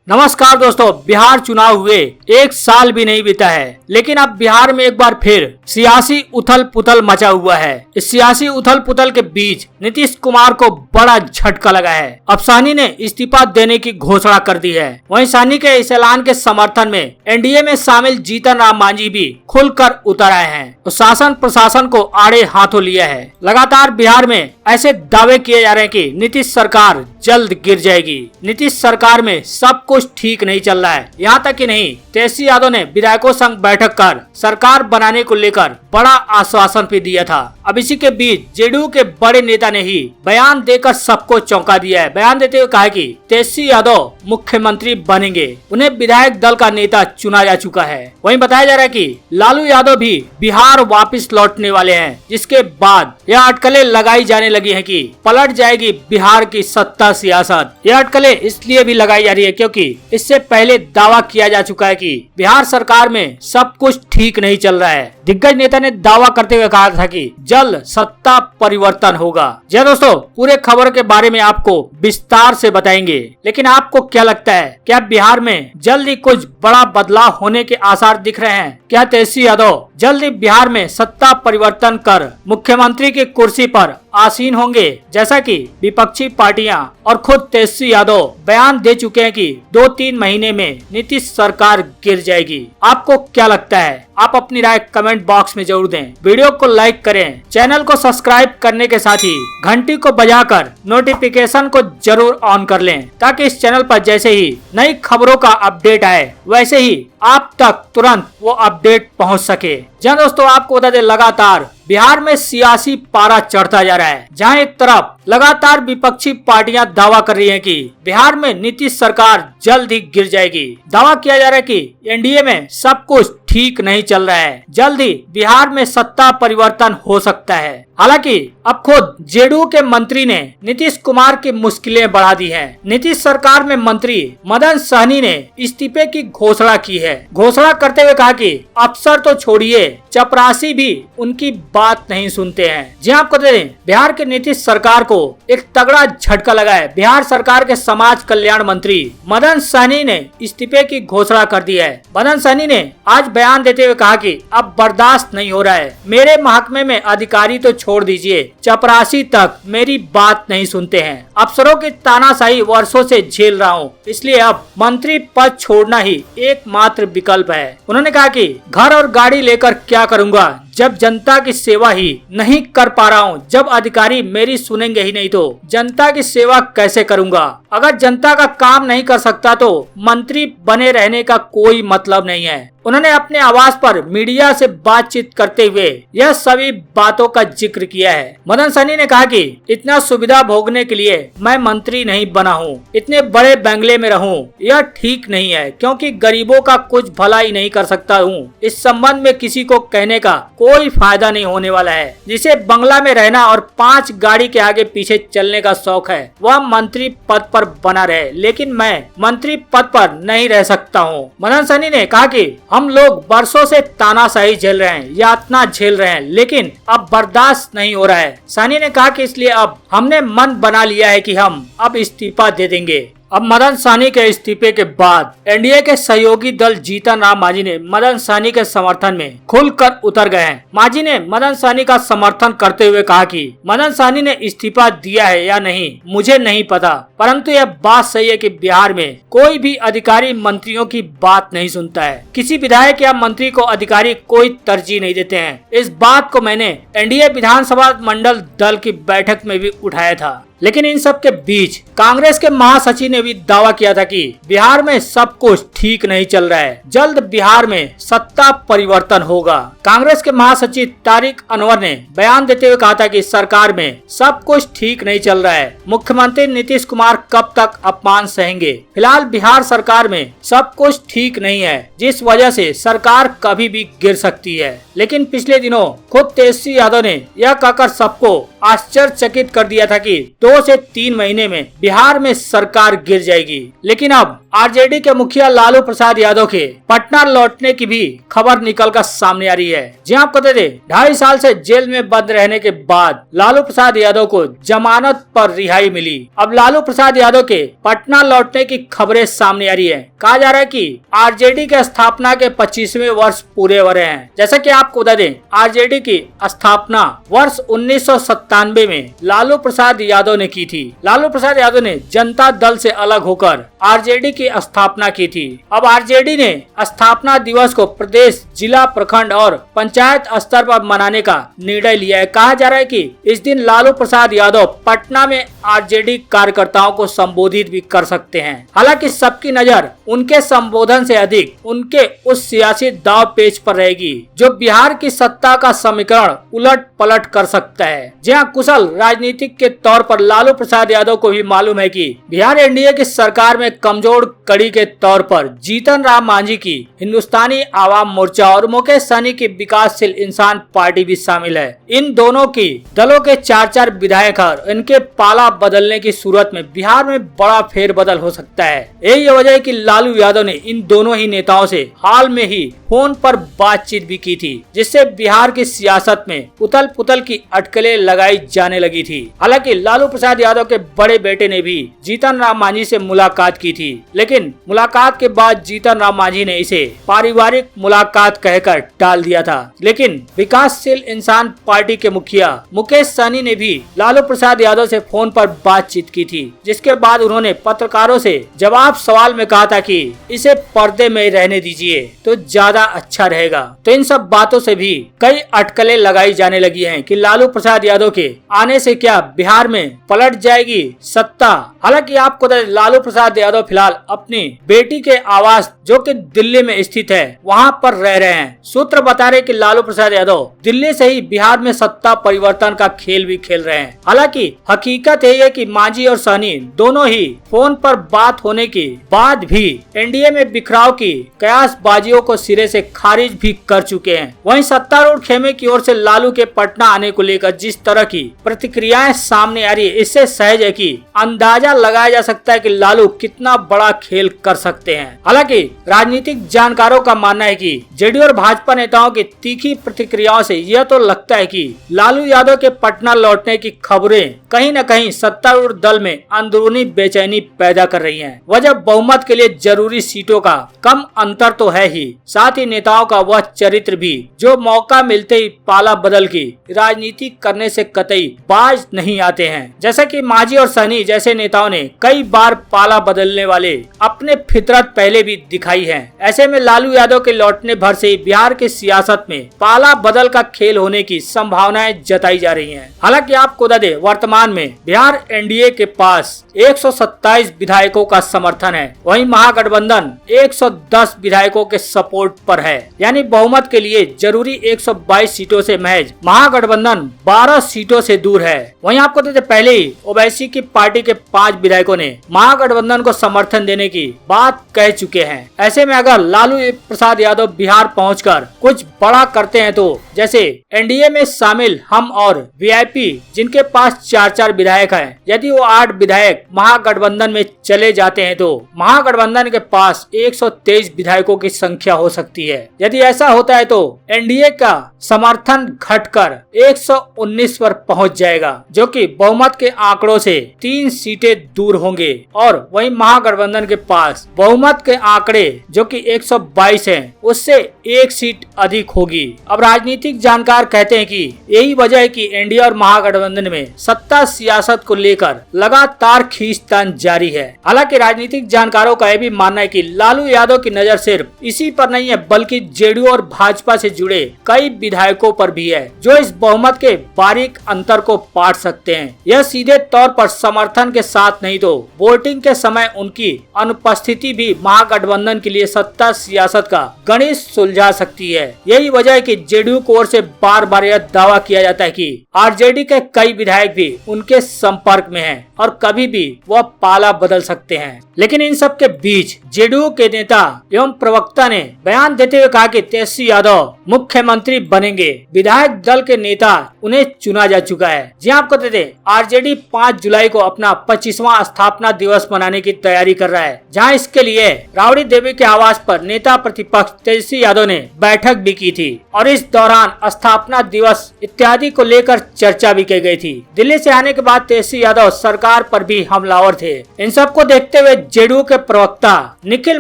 नमस्कार दोस्तों, बिहार चुनाव हुए एक साल भी नहीं बीता है, लेकिन अब बिहार में एक बार फिर सियासी उथल पुथल मचा हुआ है। इस सियासी उथल पुथल के बीच नीतीश कुमार को बड़ा झटका लगा है। अब साहनी ने इस्तीफा देने की घोषणा कर दी है। वहीं साहनी के इस ऐलान के समर्थन में एनडीए में शामिल जीतन राम मांझी भी खुलकर उतर आए हैं और शासन प्रशासन को आड़े हाथों लिया है। लगातार बिहार में ऐसे दावे किए जा रहे हैं कि नीतीश सरकार जल्द गिर जाएगी। नीतीश सरकार में सब कुछ ठीक नहीं चल रहा है। यहाँ तक कि नहीं, तेजस्वी यादव ने विधायकों संग बैठक कर सरकार बनाने को लेकर बड़ा आश्वासन भी दिया था। अब इसी के बीच जेडीयू के बड़े नेता ने ही बयान देकर सबको चौंका दिया है। बयान देते हुए कहा कि तेजस्वी यादव मुख्यमंत्री बनेंगे, उन्हें विधायक दल का नेता चुना जा चुका है। वहीं बताया जा रहा है कि लालू यादव भी बिहार वापस लौटने वाले हैं, जिसके बाद यह अटकलें लगाई जाने लगी है कि पलट जाएगी बिहार की सत्ता सियासत। यह अटकलें इसलिए भी लगाई जा रही है क्योंकि इससे पहले दावा किया जा चुका है कि बिहार सरकार में सब कुछ ठीक नहीं चल रहा है। दिग्गज नेता ने दावा करते हुए कहा था कि जल्द सत्ता परिवर्तन होगा। जी दोस्तों, पूरे खबर के बारे में आपको विस्तार से बताएंगे, लेकिन आपको क्या लगता है, क्या बिहार में जल्द ही कुछ बड़ा बदलाव होने के आसार दिख रहे हैं? क्या तेजस्वी यादव जल्द ही बिहार में सत्ता परिवर्तन कर मुख्यमंत्री की कुर्सी पर आसीन होंगे, जैसा कि विपक्षी पार्टियां और खुद तेजस्वी यादव बयान दे चुके हैं कि 2-3 महीने में नीतीश सरकार गिर जाएगी? आपको क्या लगता है? आप अपनी राय कमेंट बॉक्स में जरूर दें। वीडियो को लाइक करें, चैनल को सब्सक्राइब करने के साथ ही घंटी को बजाकर नोटिफिकेशन को जरूर ऑन कर लें, ताकि इस चैनल पर जैसे ही नई खबरों का अपडेट आए वैसे ही आप तक तुरंत वो अपडेट पहुंच सके। जहाँ दोस्तों आपको बता दें, लगातार बिहार में सियासी पारा चढ़ता जा रहा है। जहां एक तरफ लगातार विपक्षी पार्टियां दावा कर रही हैं कि बिहार में नीतीश सरकार जल्द ही गिर जाएगी। दावा किया जा रहा है कि एनडीए में सब कुछ ठीक नहीं चल रहा है, जल्द ही बिहार में सत्ता परिवर्तन हो सकता है। हालांकि अब खुद जेडीयू के मंत्री ने नीतीश कुमार की मुश्किलें बढ़ा दी हैं। नीतीश सरकार में मंत्री मदन सहनी ने इस्तीफे की घोषणा की है। घोषणा करते हुए कहा कि अफसर तो छोड़िए, चपरासी भी उनकी बात नहीं सुनते हैं। जी आपको बता दें, बिहार के नीतीश सरकार को एक तगड़ा झटका लगा है। बिहार सरकार के समाज कल्याण मंत्री मदन सहनी ने इस्तीफे की घोषणा कर दी है। मदन सहनी ने आज बयान देते हुए कहा कि अब बर्दाश्त नहीं हो रहा है, मेरे महकमे में अधिकारी तो छोड़ दीजिए, चपरासी तक मेरी बात नहीं सुनते हैं। अफसरों की तानाशाही वर्षों से झेल रहा हूँ, इसलिए अब मंत्री पद छोड़ना ही एकमात्र विकल्प है। उन्होंने कहा कि घर और गाड़ी लेकर क्या करूँगा जब जनता की सेवा ही नहीं कर पा रहा हूँ। जब अधिकारी मेरी सुनेंगे ही नहीं तो जनता की सेवा कैसे करूँगा? अगर जनता का काम नहीं कर सकता तो मंत्री बने रहने का कोई मतलब नहीं है। उन्होंने अपने आवास पर मीडिया से बातचीत करते हुए यह सभी बातों का जिक्र किया है। मदन सहनी ने कहा कि इतना सुविधा भोगने के लिए मैं मंत्री नहीं बना हूँ, इतने बड़े बंगले में रहूं, यह ठीक नहीं है, क्योंकि गरीबों का कुछ भला ही नहीं कर सकता हूँ। इस संबंध में किसी को कहने का कोई फायदा नहीं होने वाला है। जिसे बंगला में रहना और 5 गाड़ी के आगे पीछे चलने का शौक है, वह मंत्री पद पर बना रहे, लेकिन मैं मंत्री पद पर नहीं रह सकता हूँ। मदन सहनी ने कहा कि हम लोग बरसों से तानाशाही झेल रहे हैं, यातना झेल रहे हैं, लेकिन अब बर्दाश्त नहीं हो रहा है। सहनी ने कहा कि इसलिए अब हमने मन बना लिया है कि हम अब इस्तीफा दे देंगे। अब मदन सहनी के इस्तीफे के बाद एनडीए के सहयोगी दल जीतन राम मांझी ने मदन सहनी के समर्थन में खुलकर उतर गए हैं। मांझी ने मदन सहनी का समर्थन करते हुए कहा कि मदन सहनी ने इस्तीफा दिया है या नहीं मुझे नहीं पता, परंतु यह बात सही है कि बिहार में कोई भी अधिकारी मंत्रियों की बात नहीं सुनता है। किसी विधायक या मंत्री को अधिकारी कोई तरजीह नहीं देते हैं। इस बात को मैंने एनडीए विधानसभा मंडल दल की बैठक में भी उठाया था। लेकिन इन सब के बीच कांग्रेस के महासचिव ने भी दावा किया था कि बिहार में सब कुछ ठीक नहीं चल रहा है, जल्द बिहार में सत्ता परिवर्तन होगा। कांग्रेस के महासचिव तारिक अनवर ने बयान देते हुए कहा था कि सरकार में सब कुछ ठीक नहीं चल रहा है, मुख्यमंत्री नीतीश कुमार कब तक अपमान सहेंगे। फिलहाल बिहार सरकार में सब कुछ ठीक नहीं है, जिस वजह से सरकार कभी भी गिर सकती है। लेकिन पिछले दिनों खुद तेजस्वी यादव ने यह कहकर सबको आश्चर्यचकित कर दिया था कि 2 से 3 महीने में बिहार में सरकार गिर जाएगी। लेकिन अब आरजेडी के मुखिया लालू प्रसाद यादव के पटना लौटने की भी खबर निकलकर सामने आ रही है। जी आपको बता दें, 2.5 साल से जेल में बंद रहने के बाद लालू प्रसाद यादव को जमानत पर रिहाई मिली। अब लालू प्रसाद यादव के पटना लौटने की खबरें सामने आ रही है। कहा जा रहा है कि आरजेडी के स्थापना के 25वें वर्ष पूरे हो रहे हैं। जैसा कि आपको बता दें, आरजेडी की स्थापना वर्ष 1997 में लालू प्रसाद यादव ने की थी। लालू प्रसाद यादव ने जनता दल से अलग होकर आरजेडी की स्थापना की थी। अब आरजेडी ने स्थापना दिवस को प्रदेश, जिला, प्रखंड और पंचायत स्तर पर मनाने का निर्णय लिया है। कहा जा रहा है कि इस दिन लालू प्रसाद यादव पटना में आरजेडी कार्यकर्ताओं को संबोधित भी कर सकते हैं। हालांकि सबकी नजर उनके संबोधन से अधिक उनके उस सियासी दाव पेच पर रहेगी जो बिहार की सत्ता का समीकरण उलट पलट कर सकता है। जहां कुशल राजनीतिक के तौर पर लालू प्रसाद यादव को भी मालूम है कि बिहार एनडीए की सरकार में कमजोर कड़ी के तौर पर जीतन राम मांझी की हिंदुस्तानी आवाम मोर्चा और मुकेश सहनी की विकासशील इंसान पार्टी भी शामिल है। इन दोनों की दलों के 4 विधायक और इनके पाला बदलने की सूरत में बिहार में बड़ा फेरबदल हो सकता है। यही वजह है कि लालू यादव ने इन दोनों ही नेताओं से हाल में ही फोन पर बातचीत भी की थी, जिससे बिहार की सियासत में उथल पुथल की अटकलें लगाई जाने लगी थी। हालांकि लालू प्रसाद यादव के बड़े बेटे ने भी जीतन राम मांझी से मुलाकात की थी, लेकिन मुलाकात के बाद जीतन राम मांझी ने इसे पारिवारिक मुलाकात कहकर टाल दिया था। लेकिन विकासशील इंसान पार्टी के मुखिया मुकेश सहनी ने भी लालू प्रसाद यादव से फोन पर बातचीत की थी, जिसके बाद उन्होंने पत्रकारों से जवाब सवाल में कहा था कि इसे पर्दे में रहने दीजिए तो ज्यादा अच्छा रहेगा। तो इन सब बातों से भी कई अटकलें लगाई जाने लगी हैं कि लालू प्रसाद यादव के आने से क्या बिहार में पलट जाएगी सत्ता। हालांकि आपको लालू प्रसाद यादव फिलहाल अपनी बेटी के आवास जो कि दिल्ली में स्थित है वहां पर रह रहे हैं। सूत्र बता रहे कि लालू प्रसाद यादव दिल्ली से ही बिहार में सत्ता परिवर्तन का खेल भी खेल रहे हैं। हालांकि हकीकत है कि मांझी और सहनी दोनों ही फोन पर बात होने के बाद भी एनडीए में बिखराव की कयासबाजियों को सिरे से खारिज भी कर चुके हैं। वहीं सत्तारूढ़ खेमे की ओर से लालू के पटना आने को लेकर जिस तरह की प्रतिक्रियाएं सामने आ रही है, इससे सहज है कि अंदाजा लगाया जा सकता है कि लालू कितना बड़ा खेल कर सकते हैं। हालांकि राजनीतिक जानकारों का मानना है कि जेडीयू और भाजपा नेताओं की तीखी प्रतिक्रियाओं से यह तो लगता है कि लालू यादव के पटना लौटने की खबरें कहीं न कहीं सत्तारूढ़ दल में अंदरूनी बेचैनी पैदा कर रही हैं। वजह बहुमत के लिए जरूरी सीटों का कम अंतर तो है ही, साथ ही नेताओं का वह चरित्र भी जो मौका मिलते ही पाला बदल की राजनीति करने से कतई बाज नहीं आते हैं। जैसा कि मांझी और सहनी जैसे नेताओं ने कई बार पाला बदलने वाले अपने फितरत पहले भी दिखाई है। ऐसे में लालू यादव के लौटने भर से ही बिहार की सियासत में पाला बदल का खेल होने की संभावनाएं जताई जा रही हैं। हालांकि आपको बता दें, वर्तमान में बिहार एनडीए के पास 127 विधायकों का समर्थन है, वहीं महागठबंधन 110 विधायकों के सपोर्ट पर है। यानी बहुमत के लिए जरूरी 122 सीटों से महज महागठबंधन 12 सीटों से दूर है। वहीं आपको देते पहले ही ओवैसी की पार्टी के 5 विधायकों ने महागठबंधन को समर्थन देने की बात कह चुके हैं। ऐसे में अगर लालू प्रसाद यादव बिहार पहुंचकर कुछ बड़ा करते हैं तो जैसे एनडीए में शामिल हम और वीआईपी जिनके पास 4 विधायक हैं, यदि वो 8 विधायक महागठबंधन में चले जाते हैं तो महागठबंधन के पास 123 विधायकों की संख्या हो सकती है। यदि ऐसा होता है तो एनडीए का समर्थन घटकर 119 पर पहुंच जाएगा, जो कि बहुमत के आंकड़ों से 3 सीटें दूर होंगे। और वहीं महागठबंधन के पास बहुमत के आंकड़े जो कि 122 हैं, उससे 1 सीट अधिक होगी। अब राजनीतिक जानकार कहते हैं कि यही वजह है कि एनडीए और महागठबंधन में सत्ता सियासत को लेकर लगातार खींचतान जारी है। हालांकि राजनीतिक जानकारों का यह भी मानना है कि लालू यादव की नजर सिर्फ इसी पर नहीं है, बल्कि जेडीयू और भाजपा से जुड़े कई विधायकों पर भी है, जो इस बहुमत के बारीक अंतर को पाट सकते हैं। यह सीधे तौर पर समर्थन के साथ नहीं तो वोटिंग के समय उनकी अनुपस्थिति भी महागठबंधन के लिए सत्ता सियासत का गणित सुलझा सकती है। यही वजह है कि जेडीयू को ओर से बार बार यह दावा किया जाता है कि आरजेडी के कई विधायक भी उनके संपर्क में हैं और कभी भी वह पाला बदल सकते हैं। लेकिन इन सब के बीच जेडीयू के नेता एवं प्रवक्ता ने बयान देते हुए कहा कि तेजस्वी यादव मुख्यमंत्री बनेंगे। विधायक दल के नेता उन्हें चुना जा चुका है। जी आपको बता दें, आरजेडी 5 जुलाई को अपना 25वां स्थापना दिवस मनाने की तैयारी कर रहा है, जहां इसके लिए राबड़ी देवी के आवास पर नेता प्रतिपक्ष तेजस्वी यादव ने बैठक भी की थी और इस दौरान स्थापना दिवस इत्यादि को लेकर चर्चा भी की गई थी। दिल्ली से आने के बाद तेजस्वी यादव सरकार पर भी हमलावर थे। इन सब को देखते हुए जेडीयू के प्रवक्ता निखिल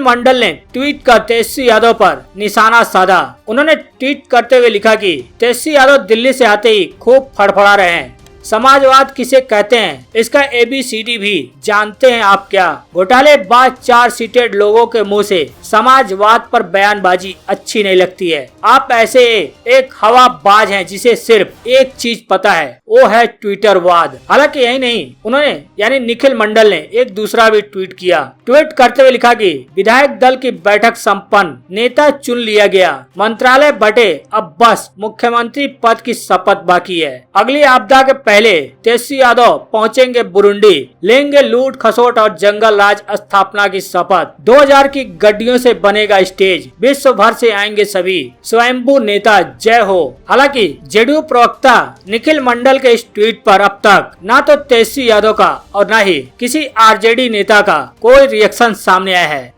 मंडल ने ट्वीट कर तेजस्वी यादव पर निशाना साधा। उन्होंने ट्वीट करते हुए लिखा कि तेजस्वी यादव दिल्ली से आते ही खूब फड़फड़ा रहे हैं। समाजवाद किसे कहते हैं इसका ABCD भी जानते हैं आप क्या? घोटालेबाज 4 सीटेड लोगों के मुंह से समाजवाद पर बयानबाजी अच्छी नहीं लगती है। आप ऐसे एक हवाबाज हैं जिसे सिर्फ एक चीज पता है, वो है ट्विटरवाद। हालांकि यही नहीं, उन्होंने यानी निखिल मंडल ने एक दूसरा भी ट्वीट किया। ट्वीट करते हुए लिखा कि विधायक दल की बैठक संपन्न, नेता चुन लिया गया, मंत्रालय बटे, अब बस मुख्यमंत्री पद की शपथ बाकी है। अगली आपदा के पहले तेजस्वी यादव पहुंचेंगे बुरुंडी, लेंगे लूट खसोट और जंगल राज स्थापना की शपथ। 2000 की गड्डियों से बनेगा स्टेज, विश्व भर से आएंगे सभी स्वयंभू नेता, जय हो। हालांकि जेडीयू प्रवक्ता निखिल मंडल के इस ट्वीट पर अब तक न तो तेजस्वी यादव का और न ही किसी आरजेडी नेता का कोई रिएक्शन सामने आया है।